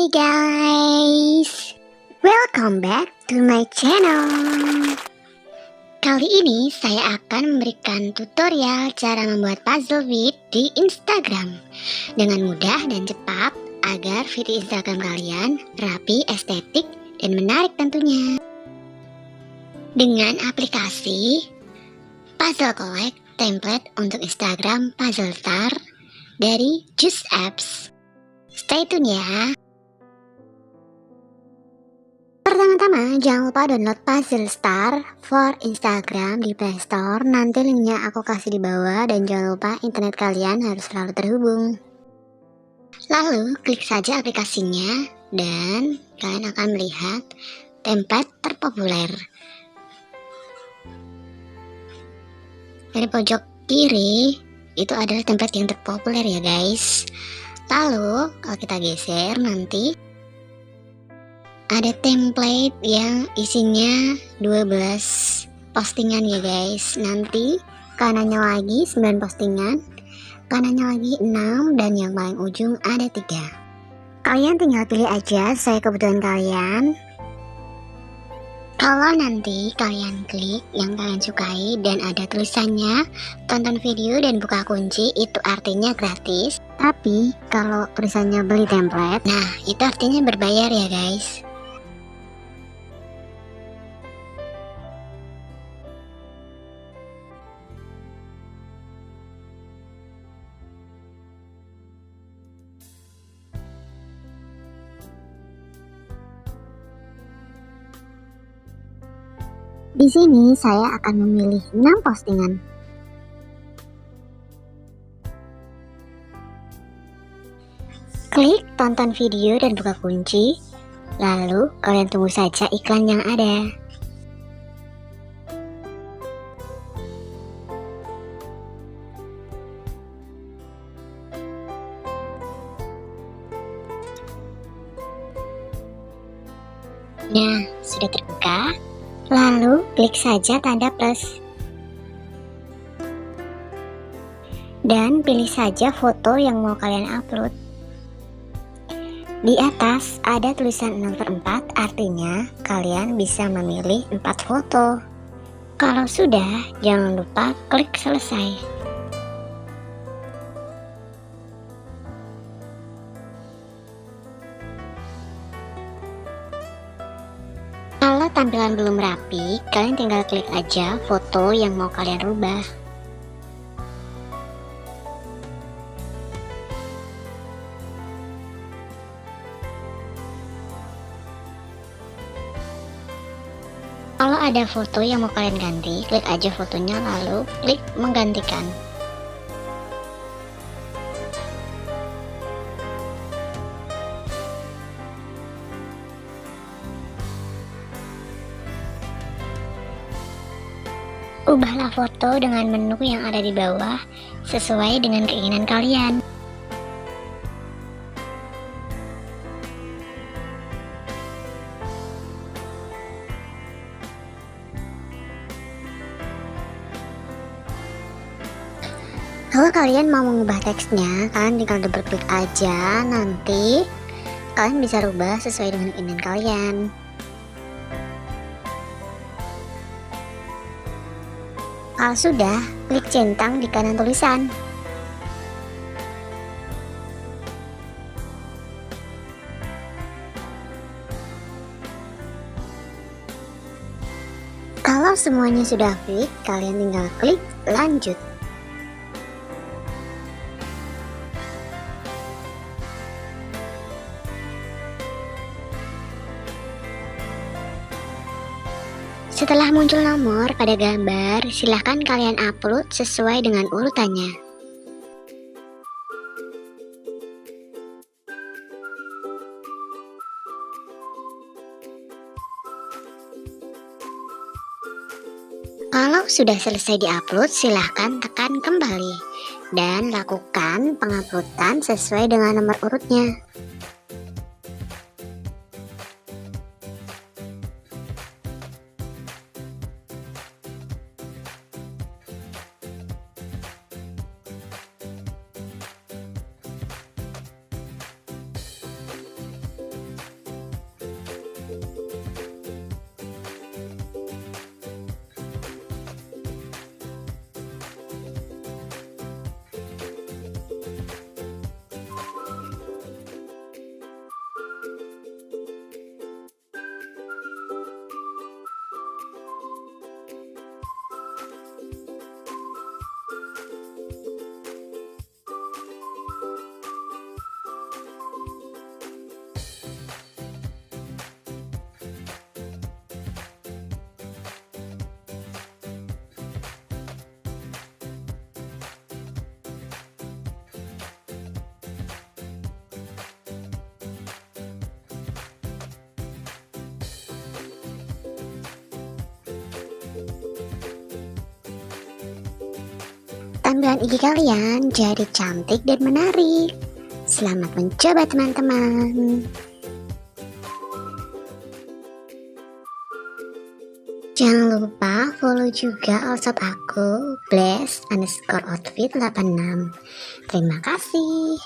Hai guys, welcome back to my channel. Kali ini saya akan memberikan tutorial cara membuat puzzle vid di Instagram dengan mudah dan cepat agar feed Instagram kalian rapi, estetik, dan menarik tentunya. Dengan aplikasi Puzzle Collect template untuk Instagram PuzzleStar dari Just Apps. Stay tune ya. Pertama-tama jangan lupa download PuzzleStar for Instagram di Play Store. Nanti linknya aku kasih di bawah, dan jangan lupa internet kalian harus selalu terhubung. Lalu klik saja aplikasinya dan kalian akan melihat template terpopuler. Dari pojok kiri itu adalah template yang terpopuler ya guys. Lalu kalau kita geser nanti ada template yang isinya 12 postingan ya guys. Nanti kanannya lagi 9 postingan, kanannya lagi 6, dan yang paling ujung ada 3. Kalian tinggal pilih aja sesuai kebutuhan kalian. Kalau nanti kalian klik yang kalian sukai dan ada tulisannya tonton video dan buka kunci, itu artinya gratis. Tapi kalau tulisannya beli template, nah itu artinya berbayar ya guys. Di sini saya akan memilih 6 postingan. Klik tonton video dan buka kunci, lalu kalian tunggu saja iklan yang ada. Nah, sudah terbuka. Lalu klik saja tanda plus dan pilih saja foto yang mau kalian upload. Di atas ada tulisan 6/4, artinya kalian bisa memilih 4 foto. Kalau sudah, jangan lupa klik selesai. Kalau tampilan belum rapi, kalian tinggal klik aja foto yang mau kalian rubah. Kalau ada foto yang mau kalian ganti, klik aja fotonya lalu klik menggantikan. Ubahlah foto dengan menu yang ada di bawah sesuai dengan keinginan kalian. Kalau kalian mau mengubah teksnya, kalian tinggal double klik aja, nanti kalian bisa rubah sesuai dengan keinginan kalian. Kalau sudah, klik centang di kanan tulisan. Kalau semuanya sudah klik, kalian tinggal klik lanjut. Setelah muncul nomor pada gambar, silahkan kalian upload sesuai dengan urutannya. Kalau sudah selesai diupload, silahkan tekan kembali dan lakukan penguploadan sesuai dengan nomor urutnya. tampilan IG kalian jadi cantik dan menarik. Selamat mencoba teman-teman. Jangan lupa follow juga Olshop aku, bless_outfit86. Terima kasih.